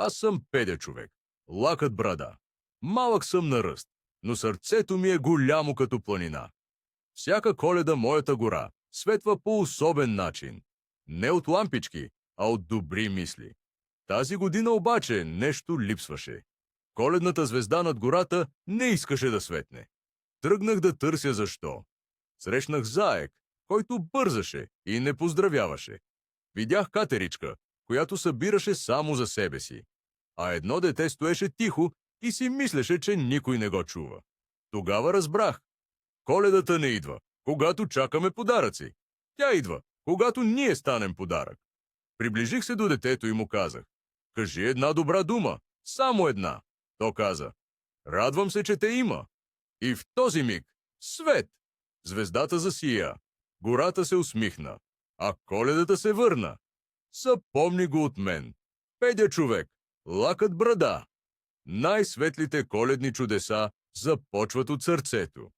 Аз съм Петя човек. Лакът брада. Малък съм на ръст, но сърцето ми е голямо като планина. Всяка Коледа моята гора светва по особен начин. Не от лампички, а от добри мисли. Тази година обаче нещо липсваше. Коледната звезда над гората не искаше да светне. Тръгнах да търся защо. Срещнах заек, който бързаше и не поздравяваше. Видях катеричка, която събираше само за себе си. А едно дете стоеше тихо и си мислеше, че никой не го чува. Тогава разбрах. Коледата не идва, когато чакаме подаръци. Тя идва, когато ние станем подарък. Приближих се до детето и му казах: кажи една добра дума, само една. То каза: радвам се, че те има. И в този миг свет! Звездата засия, гората се усмихна, а Коледата се върна. Запомни го от мен. Педя човек, лакът брада. Най-светлите коледни чудеса започват от сърцето.